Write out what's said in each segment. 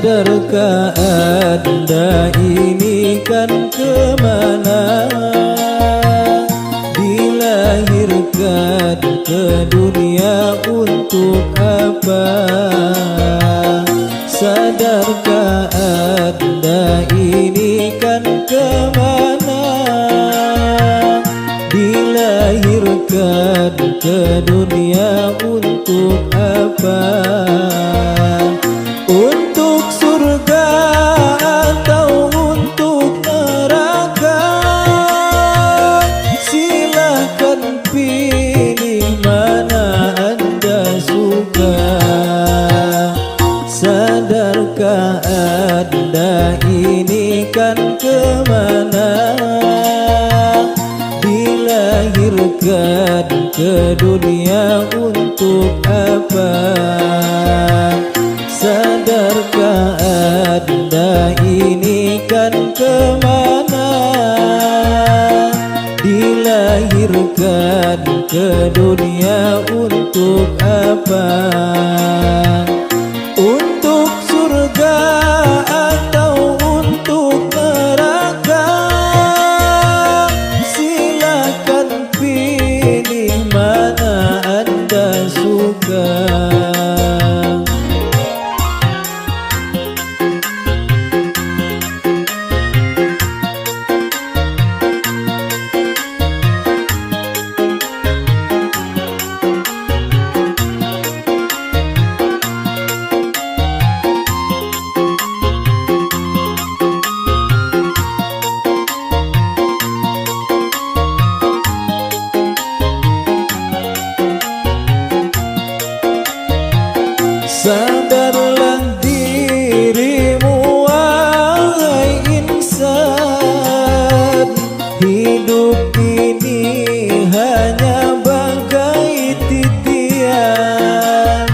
Sadarkah Anda ini kan kemana? Dilahirkan ke dunia untuk apa? Sadarkah Anda ini kan kemana? Dilahirkan ke dunia untuk apa? Untuk surga atau untuk neraka? Silahkan pilih mana Anda suka. Sadarkah Anda ini kan kemana? Dilahirkan ke dunia untuk apa? Sadarkah Anda ini kan kemana? Dilahirkan ke dunia untuk apa? Untuk surga atau untuk neraka? Silakan pilih mana Anda suka. Sadarlah dirimu wahai insan, hidup ini hanya bagai titian.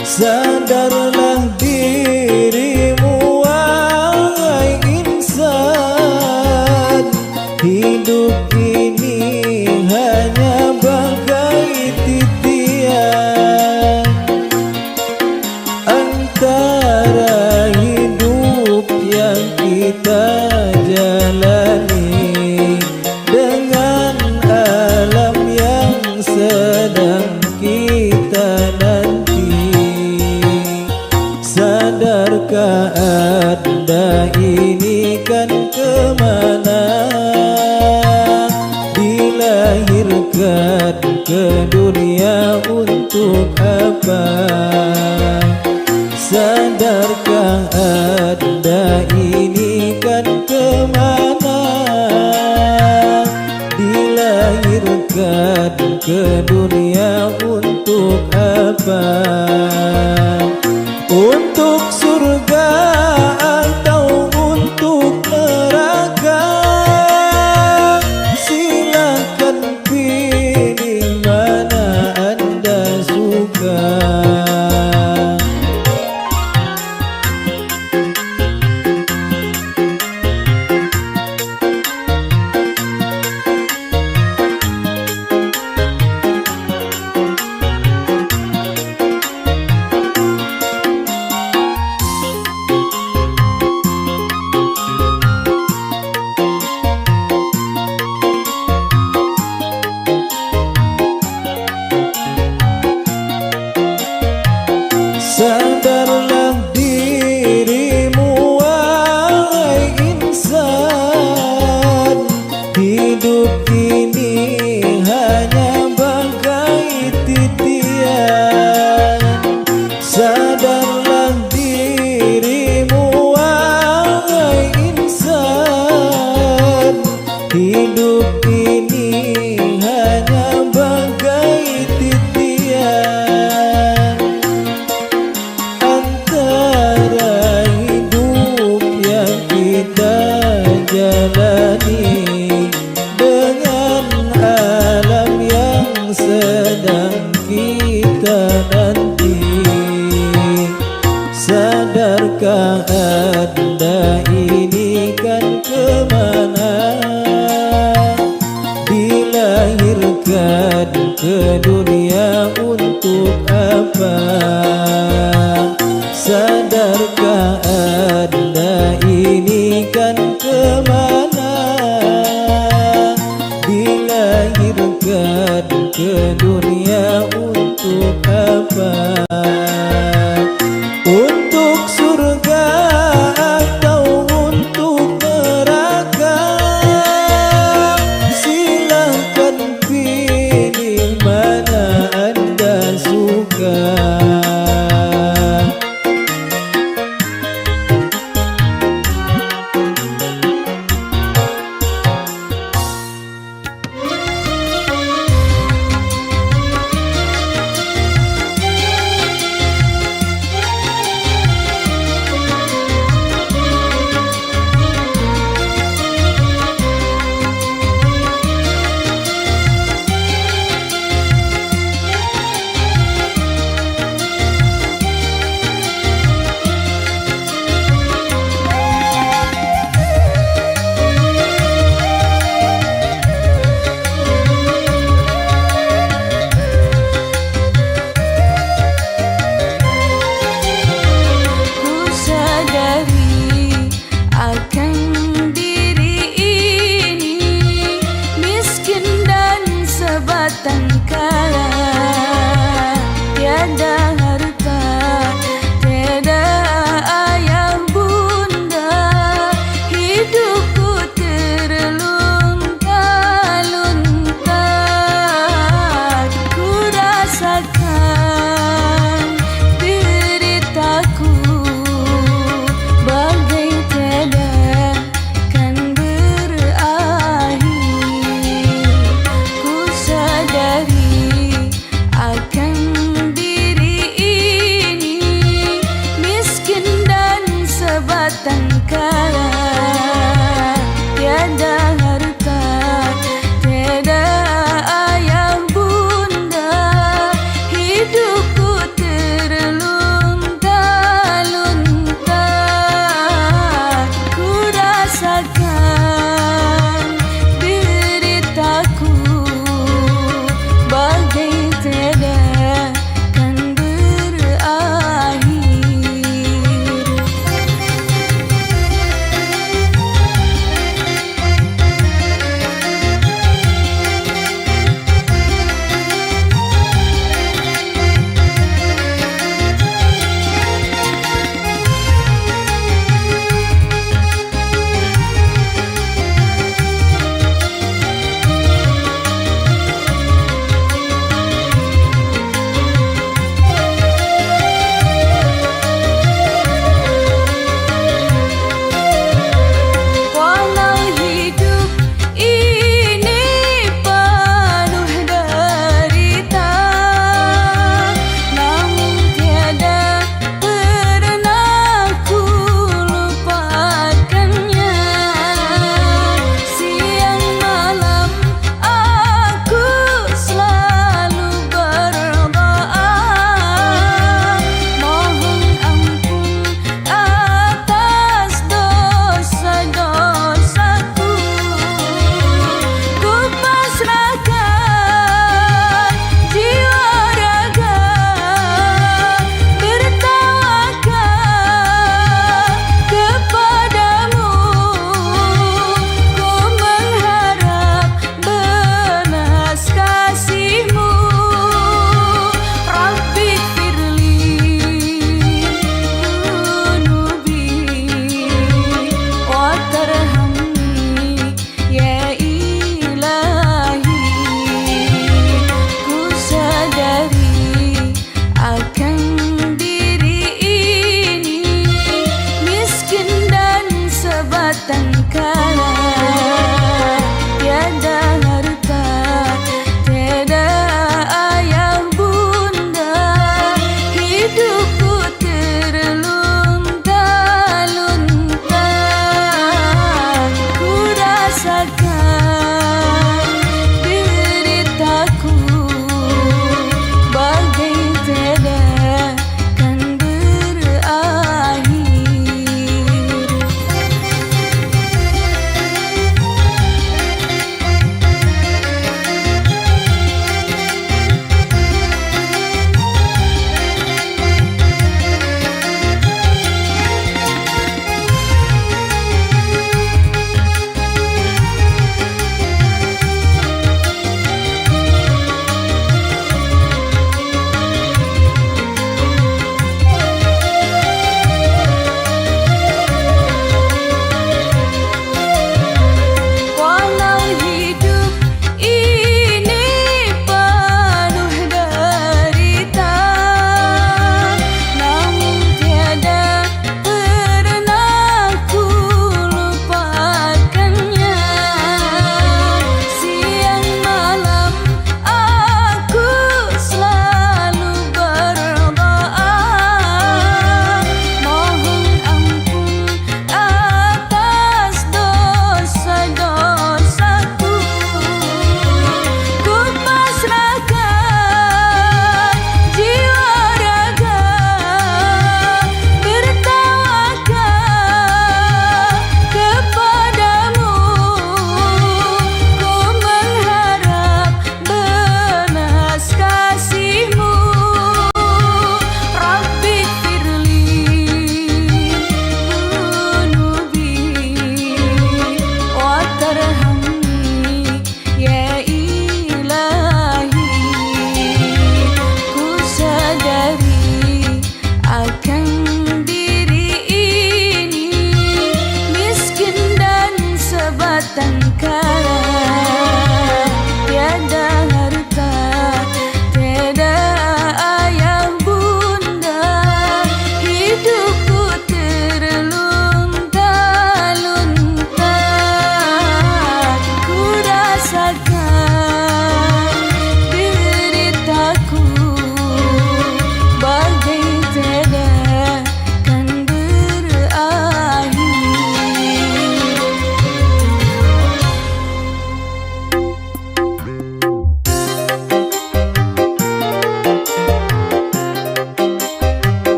Sadarlah dirimu wahai insan, hidup ini hanya bagai titian. Antara hidup yang kita jalani dengan alam yang sedang kita nanti. Sadarkah Anda ini kan kemana? Dilahirkan ke dunia untuk apa? Sadarkah Anda ini kan kemana? Dilahirkan ke dunia untuk apa? Untuk surga atau untuk neraka? Silakan pilih mana Anda suka. Sadarlah dirimu wahai insan, hidup ini hanya bagai titian. Sadarlah dirimu wahai insan, hidup ini hanya bagai titian. Antara hidup yang kita jalani dengan alam yang sedang kita nanti. Sadarkah Anda ini kan kemana? Dilahirkan ke dunia untuk apa? Sadarkah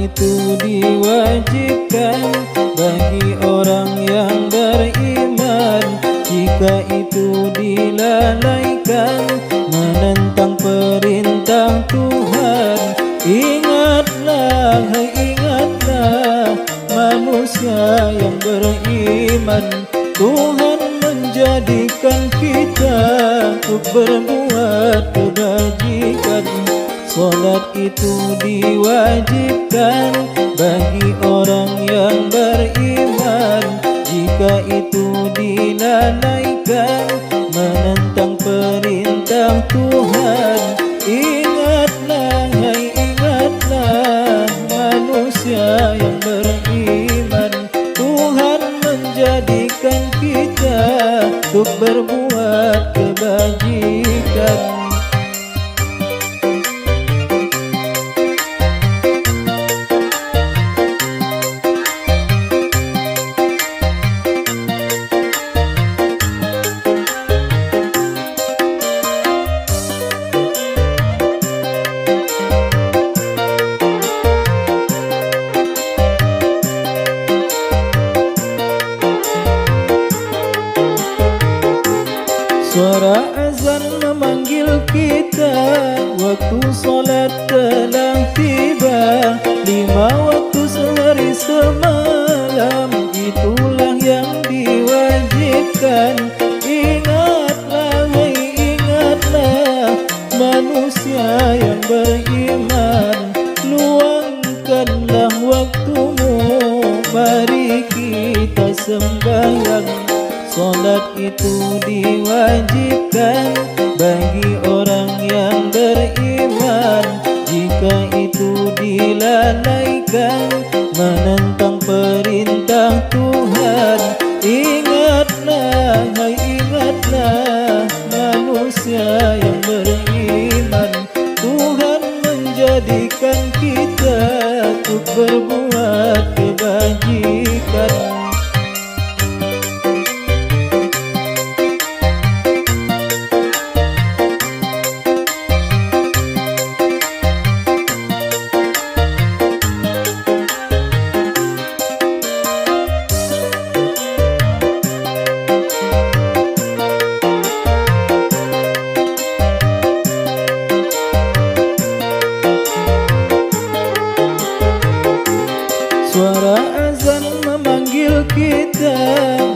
itu diwajibkan bagi orang yang beriman. Jika itu dilalaikan, menentang perintah Tuhan. Ingatlah, hai ingatlah, manusia yang beriman. Tuhan menjadikan kita untuk berbuat kebajikan. Salat itu diwajibkan bagi orang yang beriman. Jika itu dilalaikan, menentang perintah Tuhan. Ingatlah, hai ingatlah, manusia yang beriman. Tuhan menjadikan kita untuk berbuat kebajikan. Suara azan memanggil kita, waktu solat telah tiba. 5 waktu sehari semalam, itulah yang diwajibkan. Ingatlah, hai ingatlah, manusia yang beriman. Luangkanlah waktumu, mari kita sembahyang. Salat itu diwajibkan bagi orang yang beriman. Jika itu dilalaikan, menentang perintah Tuhan. Ingatlah, hai ingatlah, manusia yang beriman. Tuhan menjadikan kita untuk berbuat kebajikan. Suara azan memanggil kita,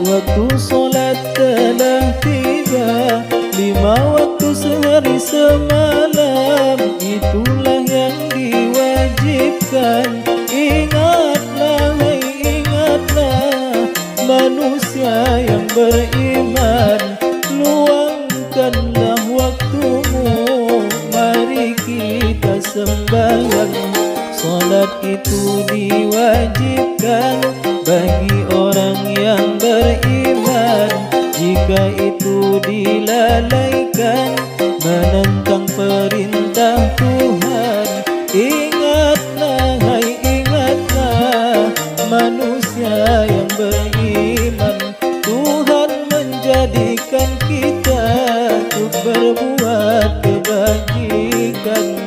waktu solat telah tiba. 5 waktu sehari semalam, itulah yang diwajibkan. Ingatlah, hai ingatlah, manusia yang beriman. Luangkanlah waktumu, mari kita sembahyang. Salat itu diwajibkan bagi orang yang beriman. Jika itu dilalaikan, menentang perintah Tuhan. Ingatlah, hai ingatlah, manusia yang beriman. Tuhan menjadikan kita untuk berbuat kebajikan.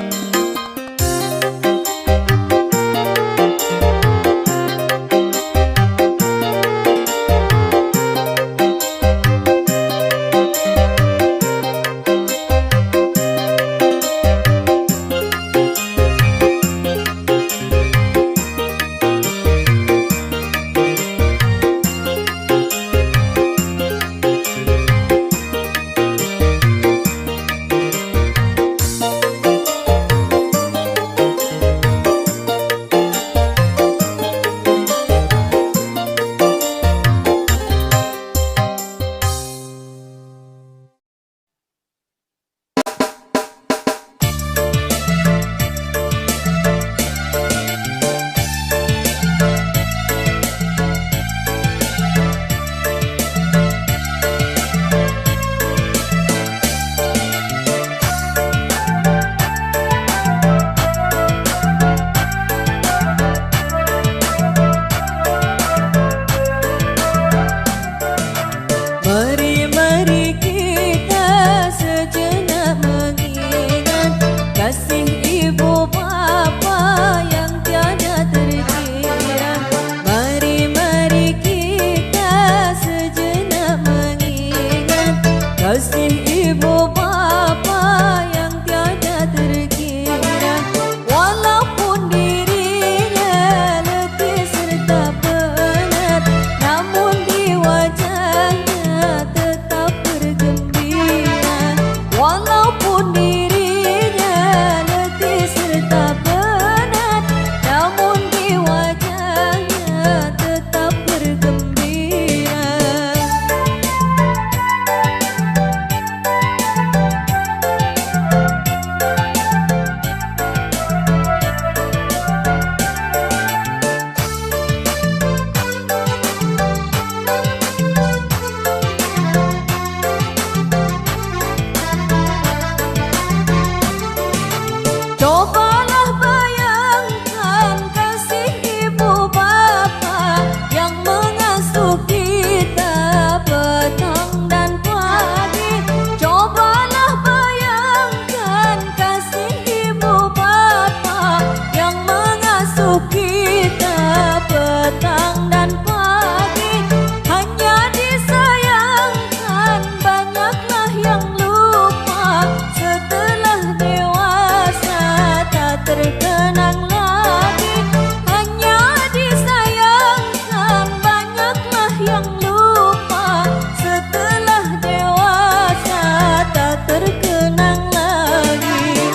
terkenang lagi. Hanya disayangkan banyaklah yang lupa, setelah dewasa tak terkenang lagi.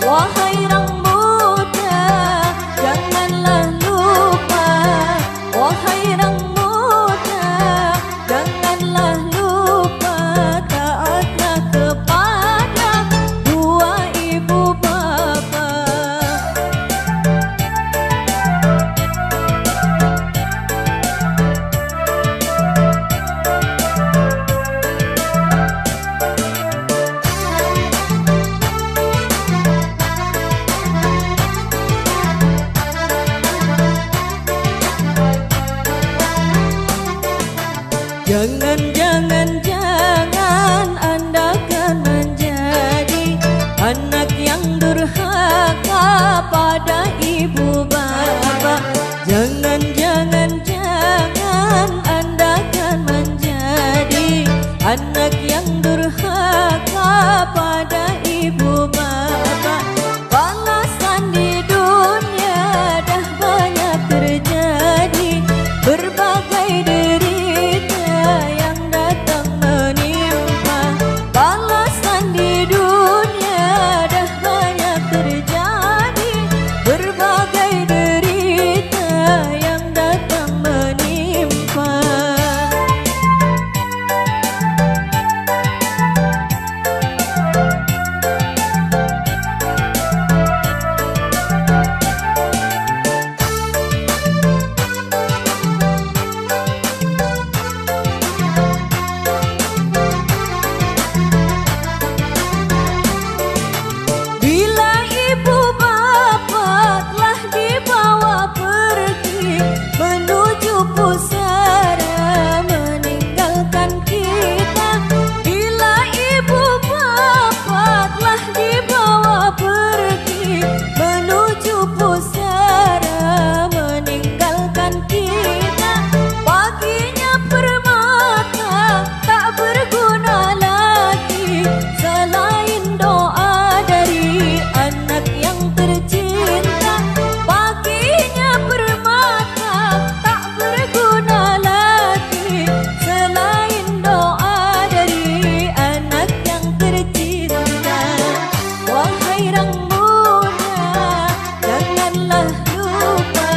Wahai orang muda, janganlah lupa. Wahai orang muda, janganlah lupa, taatlah kepada dua ibu bapa. Jangan Anda kan menjadi anak yang durhaka pada ibu bapa. Jangan Anda kan menjadi anak yang durhaka pada ibu bapa. Balasan di dunia dah banyak terjadi, berbagai derita yang datang menimpa. Balasan di dunia dah banyak terjadi, berbagai derita yang datang menimpa. Bila ibu bapa telah dibawa pergi menuju pusara meninggalkan kita. Bila ibu bapa telah dibawa pergi menuju pusara meninggalkan kita. Paginya permata tak berguna lagi, selain doa dari anak yang tercinta. Paginya permata tak berguna lagi, selain doa dari anak yang tercinta. Wahai orang muda, janganlah lupa.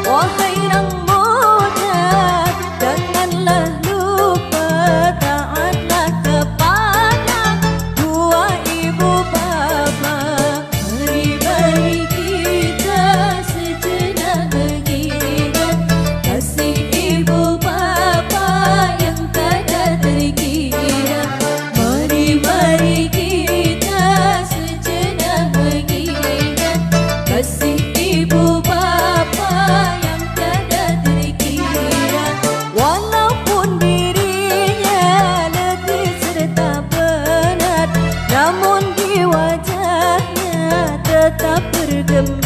Wahai orang muda, janganlah lupa, taatlah kepada dua ibu bapa. Mari kita sejenak mengingat kasih ibu bapa yang tiada terkira. Mari kita sejenak mengingat kasih ibu bapa yang tiada terkira. Walaupun dirinya letih serta penat, namun di wajahnya tetap bergembira.